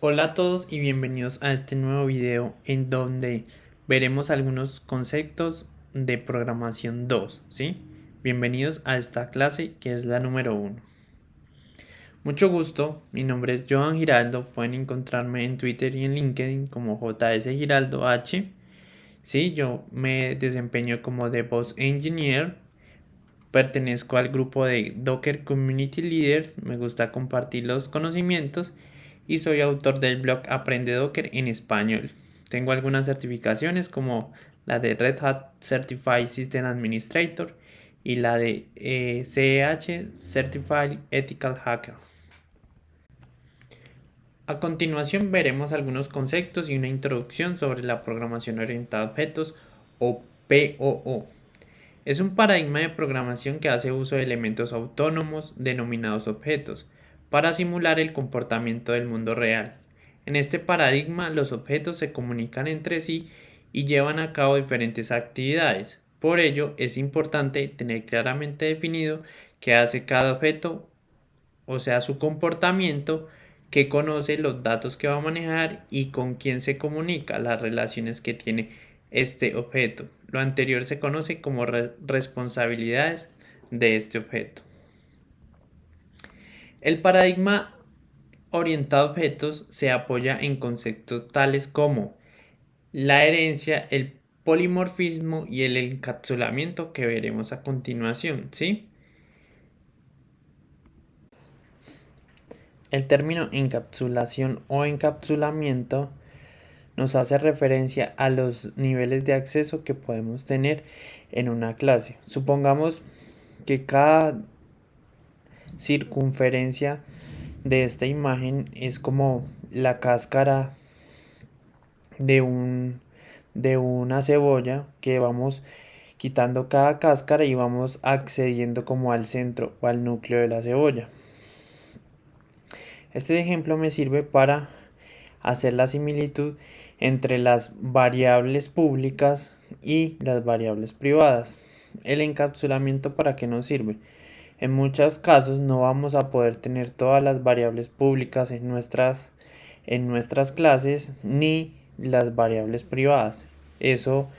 Hola a todos y bienvenidos a este nuevo video en donde veremos algunos conceptos de programación 2, ¿sí? Bienvenidos a esta clase que es la número 1. Mucho gusto, mi nombre es Joan Giraldo, pueden encontrarme en Twitter y en LinkedIn como JS Giraldo H. Sí, yo me desempeño como DevOps Engineer, pertenezco al grupo de Docker Community Leaders, me gusta compartir los conocimientos y soy autor del blog Aprende Docker en español. Tengo algunas certificaciones como la de Red Hat Certified System Administrator y la de CEH Certified Ethical Hacker. A continuación veremos algunos conceptos y una introducción sobre la programación orientada a objetos o POO. Es un paradigma de programación que hace uso de elementos autónomos denominados objetos para simular el comportamiento del mundo real. En este paradigma, los objetos se comunican entre sí y llevan a cabo diferentes actividades. Por ello, es importante tener claramente definido qué hace cada objeto, o sea, su comportamiento, que conoce los datos que va a manejar y con quién se comunica, las relaciones que tiene este objeto. Lo anterior se conoce como responsabilidades de este objeto. El paradigma orientado a objetos se apoya en conceptos tales como la herencia, el polimorfismo y el encapsulamiento que veremos a continuación, ¿sí? El término encapsulación o encapsulamiento nos hace referencia a los niveles de acceso que podemos tener en una clase. Supongamos que cada circunferencia de esta imagen es como la cáscara de una cebolla, que vamos quitando cada cáscara y vamos accediendo como al centro o al núcleo de la cebolla. Este ejemplo me sirve para hacer la similitud entre las variables públicas y las variables privadas. El encapsulamiento, ¿para qué nos sirve? En muchos casos no vamos a poder tener todas las variables públicas en nuestras clases ni las variables privadas. Eso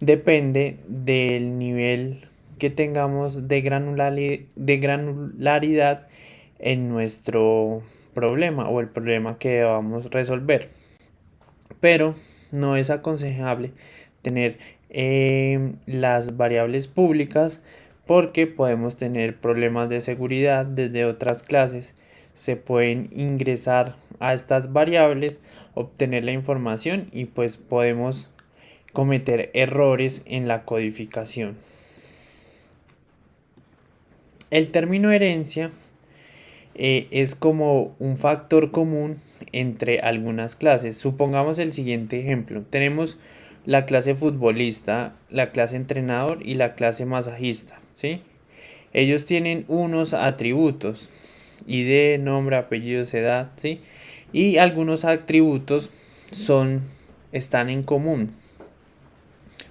depende del nivel que tengamos de granularidad en nuestro problema o el problema que debamos resolver. Pero no es aconsejable tener las variables públicas porque podemos tener problemas de seguridad. Desde otras clases se pueden ingresar a estas variables, obtener la información y pues podemos cometer errores en la codificación. El término herencia es como un factor común entre algunas clases. Supongamos el siguiente ejemplo. Tenemos la clase futbolista, la clase entrenador y la clase masajista, ¿sí? Ellos tienen unos atributos: ID, nombre, apellidos, edad, ¿sí? Y algunos atributos están en común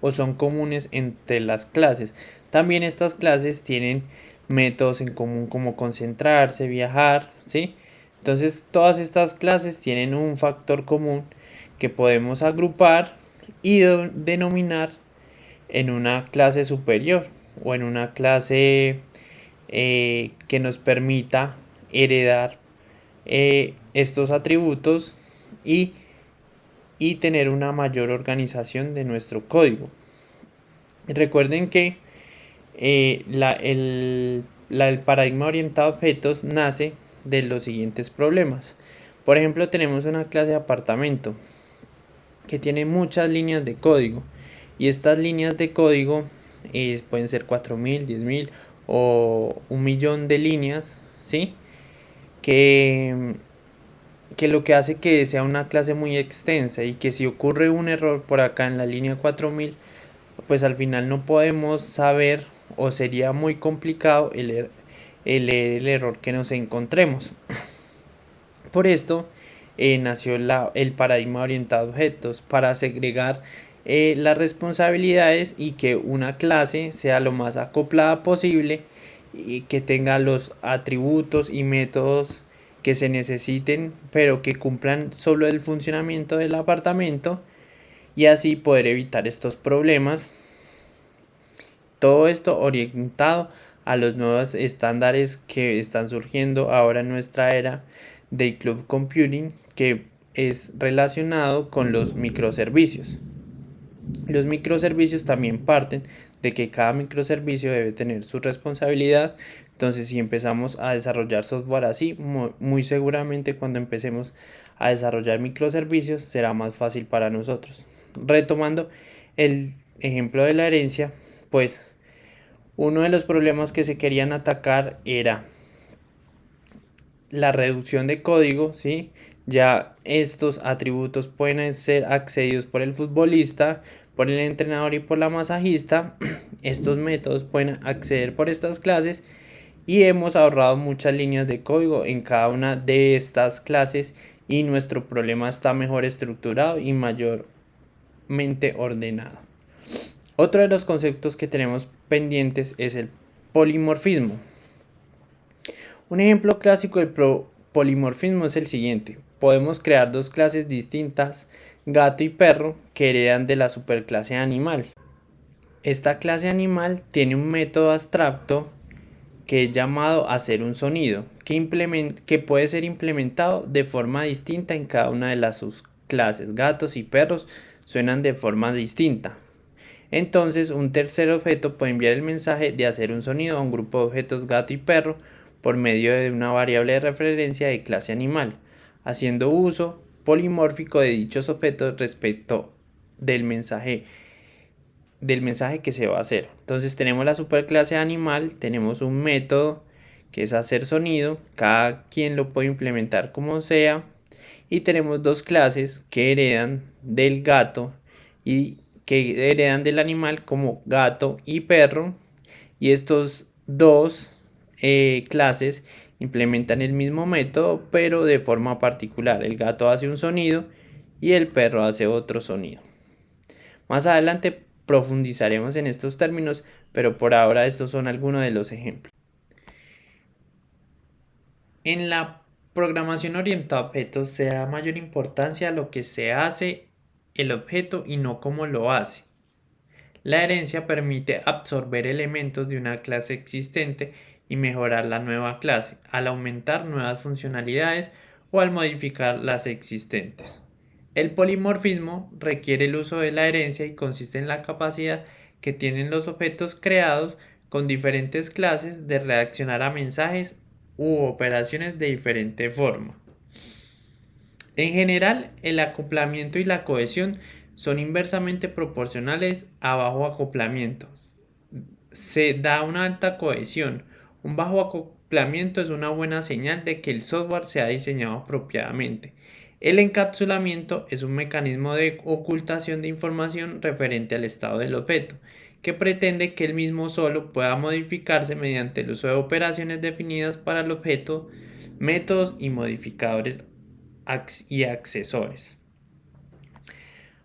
o son comunes entre las clases. También estas clases tienen métodos en común como concentrarse, viajar, ¿sí? Entonces todas estas clases tienen un factor común que podemos agrupar y denominar en una clase superior o en una clase que nos permita heredar estos atributos y tener una mayor organización de nuestro código. Recuerden que el paradigma orientado a objetos nace de los siguientes problemas. Por ejemplo, tenemos una clase de apartamento que tiene muchas líneas de código y estas líneas de código pueden ser 4000, 10000 o 1.000.000 de líneas, ¿sí? Que lo que hace que sea una clase muy extensa y que si ocurre un error por acá en la línea 4000, pues al final no podemos saber o sería muy complicado leer el error que nos encontremos. Por esto nació el paradigma orientado a objetos, para segregar las responsabilidades y que una clase sea lo más acoplada posible y que tenga los atributos y métodos que se necesiten, pero que cumplan solo el funcionamiento del apartamento y así poder evitar estos problemas. Todo esto orientado a los nuevos estándares que están surgiendo ahora en nuestra era del cloud computing, que es relacionado con los microservicios. Los microservicios también parten de que cada microservicio debe tener su responsabilidad. Entonces, si empezamos a desarrollar software así, muy seguramente cuando empecemos a desarrollar microservicios será más fácil para nosotros. Retomando el ejemplo de la herencia, pues uno de los problemas que se querían atacar era la reducción de código, ¿sí? Ya estos atributos pueden ser accedidos por el futbolista, por el entrenador y por la masajista. Estos métodos pueden acceder por estas clases y hemos ahorrado muchas líneas de código en cada una de estas clases y nuestro problema está mejor estructurado y mayormente ordenado. Otro de los conceptos que tenemos pendientes es el polimorfismo. Un ejemplo clásico del polimorfismo es el siguiente. Podemos crear dos clases distintas, gato y perro, que heredan de la superclase animal. Esta clase animal tiene un método abstracto que es llamado hacer un sonido, que puede ser implementado de forma distinta en cada una de las subclases. Gatos y perros suenan de forma distinta. Entonces, un tercer objeto puede enviar el mensaje de hacer un sonido a un grupo de objetos gato y perro por medio de una variable de referencia de clase animal, haciendo uso polimórfico de dichos objetos respecto del mensaje que se va a hacer. Entonces tenemos la superclase animal, tenemos un método que es hacer sonido, cada quien lo puede implementar como sea, y tenemos dos clases que heredan del gato y que heredan del animal como gato y perro, y estos dos clases implementan el mismo método pero de forma particular. El gato hace un sonido y el perro hace otro sonido. Más adelante profundizaremos en estos términos, pero por ahora estos son algunos de los ejemplos. En la programación orientada a objetos se da mayor importancia a lo que se hace el objeto y no cómo lo hace. La herencia permite absorber elementos de una clase existente y mejorar la nueva clase, al aumentar nuevas funcionalidades o al modificar las existentes. El polimorfismo requiere el uso de la herencia y consiste en la capacidad que tienen los objetos creados con diferentes clases de reaccionar a mensajes u operaciones de diferente forma. En general, el acoplamiento y la cohesión son inversamente proporcionales a bajo acoplamiento. Se da una alta cohesión. Un bajo acoplamiento es una buena señal de que el software se ha diseñado apropiadamente. El encapsulamiento es un mecanismo de ocultación de información referente al estado del objeto, que pretende que el mismo solo pueda modificarse mediante el uso de operaciones definidas para el objeto, métodos y modificadores y accesores.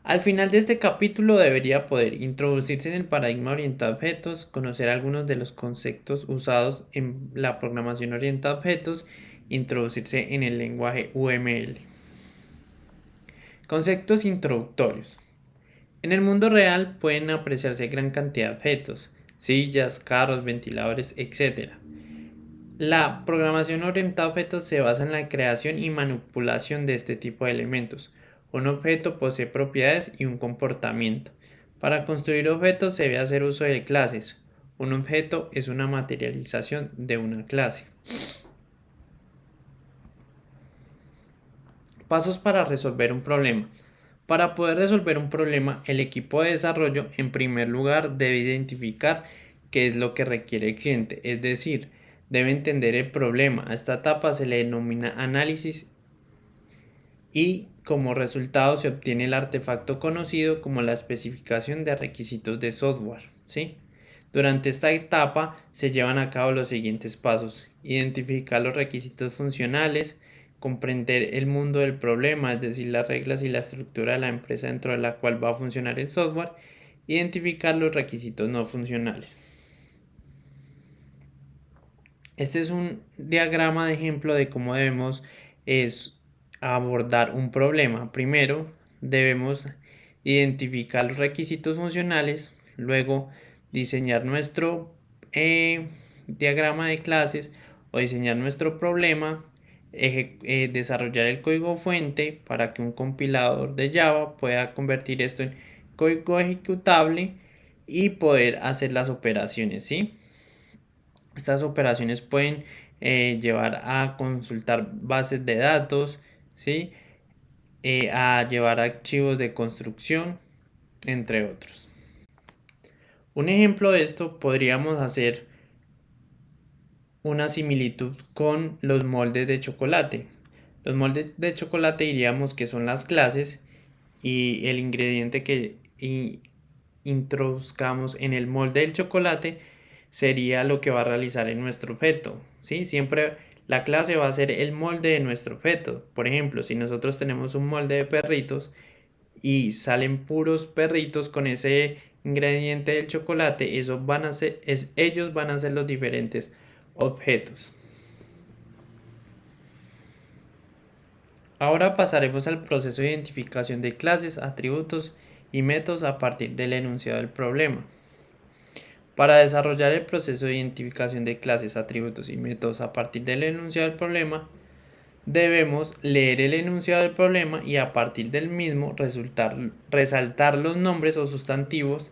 Al final de este capítulo debería poder introducirse en el paradigma orientado a objetos, conocer algunos de los conceptos usados en la programación orientada a objetos, introducirse en el lenguaje UML. Conceptos introductorios. En el mundo real pueden apreciarse gran cantidad de objetos, sillas, carros, ventiladores, etc. La programación orientada a objetos se basa en la creación y manipulación de este tipo de elementos. Un objeto posee propiedades y un comportamiento. Para construir objetos se debe hacer uso de clases. Un objeto es una materialización de una clase. Pasos para resolver un problema. Para poder resolver un problema, el equipo de desarrollo en primer lugar debe identificar qué es lo que requiere el cliente, es decir, debe entender el problema. A esta etapa se le denomina análisis y como resultado se obtiene el artefacto conocido como la especificación de requisitos de software, ¿sí? Durante esta etapa se llevan a cabo los siguientes pasos: identificar los requisitos funcionales, comprender el mundo del problema, es decir, las reglas y la estructura de la empresa dentro de la cual va a funcionar el software, identificar los requisitos no funcionales. Este es un diagrama de ejemplo de cómo debemos abordar un problema. Primero debemos identificar los requisitos funcionales, luego diseñar nuestro diagrama de clases o diseñar nuestro problema, desarrollar el código fuente para que un compilador de Java pueda convertir esto en código ejecutable y poder hacer las operaciones, ¿sí? Estas operaciones pueden llevar a consultar bases de datos, ¿sí? A llevar archivos de construcción, entre otros. Un ejemplo de esto podríamos hacer una similitud con los moldes de chocolate. Los moldes de chocolate diríamos que son las clases y el ingrediente que introduzcamos en el molde del chocolate sería lo que va a realizar en nuestro objeto, ¿sí? Siempre la clase va a ser el molde de nuestro objeto. Por ejemplo, si nosotros tenemos un molde de perritos y salen puros perritos con ese ingrediente del chocolate, ellos van a ser los diferentes objetos. Ahora pasaremos al proceso de identificación de clases, atributos y métodos a partir del enunciado del problema. Para desarrollar el proceso de identificación de clases, atributos y métodos a partir del enunciado del problema, debemos leer el enunciado del problema y a partir del mismo resaltar los nombres o sustantivos.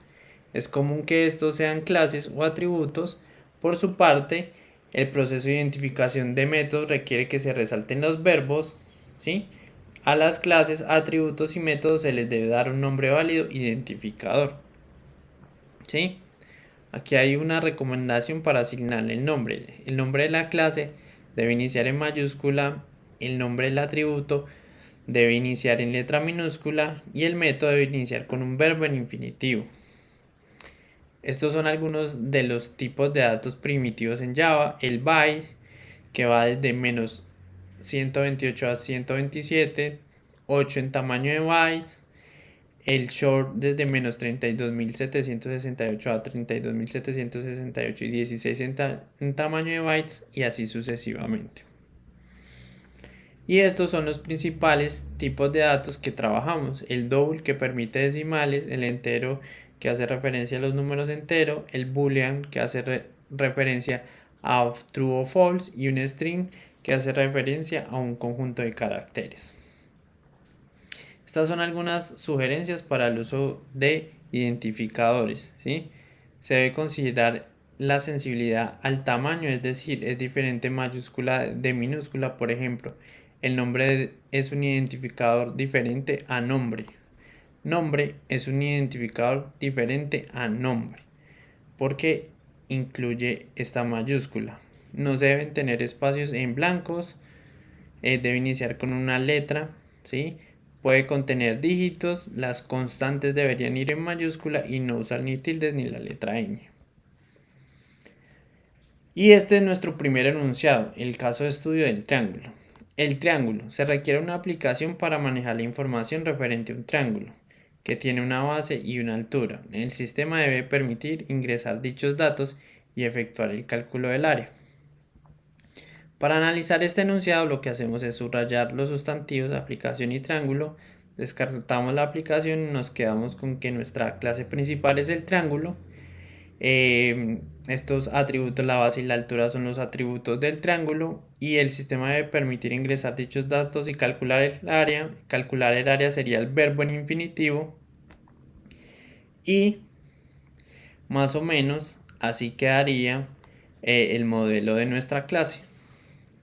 Es común que estos sean clases o atributos. Por su parte, el proceso de identificación de métodos requiere que se resalten los verbos, ¿sí? A las clases, atributos y métodos se les debe dar un nombre válido identificador, ¿sí? Aquí hay una recomendación para asignarle el nombre. El nombre de la clase debe iniciar en mayúscula, el nombre del atributo debe iniciar en letra minúscula y el método debe iniciar con un verbo en infinitivo. Estos son algunos de los tipos de datos primitivos en Java. El byte, que va desde menos 128 a 127, 8 en tamaño de bytes. El short desde menos 32.768 a 32.768 y 16 en tamaño de bytes y así sucesivamente. Y estos son los principales tipos de datos que trabajamos. El double, que permite decimales, el entero, que hace referencia a los números enteros, el boolean, que hace referencia a true o false, y un string, que hace referencia a un conjunto de caracteres. Estas son algunas sugerencias para el uso de identificadores, ¿sí? Se debe considerar la sensibilidad al tamaño, es decir, es diferente mayúscula de minúscula. Por ejemplo, el nombre es un identificador diferente a nombre. Nombre es un identificador diferente a nombre, porque incluye esta mayúscula. No se deben tener espacios en blancos, debe iniciar con una letra, ¿sí? Puede contener dígitos, las constantes deberían ir en mayúscula y no usar ni tildes ni la letra ñ. Y este es nuestro primer enunciado, el caso de estudio del triángulo. El triángulo. Se requiere una aplicación para manejar la información referente a un triángulo, que tiene una base y una altura. El sistema debe permitir ingresar dichos datos y efectuar el cálculo del área. Para analizar este enunciado, lo que hacemos es subrayar los sustantivos aplicación y triángulo, descartamos la aplicación y nos quedamos con que nuestra clase principal es el triángulo. Estos atributos, la base y la altura, son los atributos del triángulo y el sistema debe permitir ingresar dichos datos y calcular el área. Calcular el área sería el verbo en infinitivo y más o menos así quedaría el modelo de nuestra clase.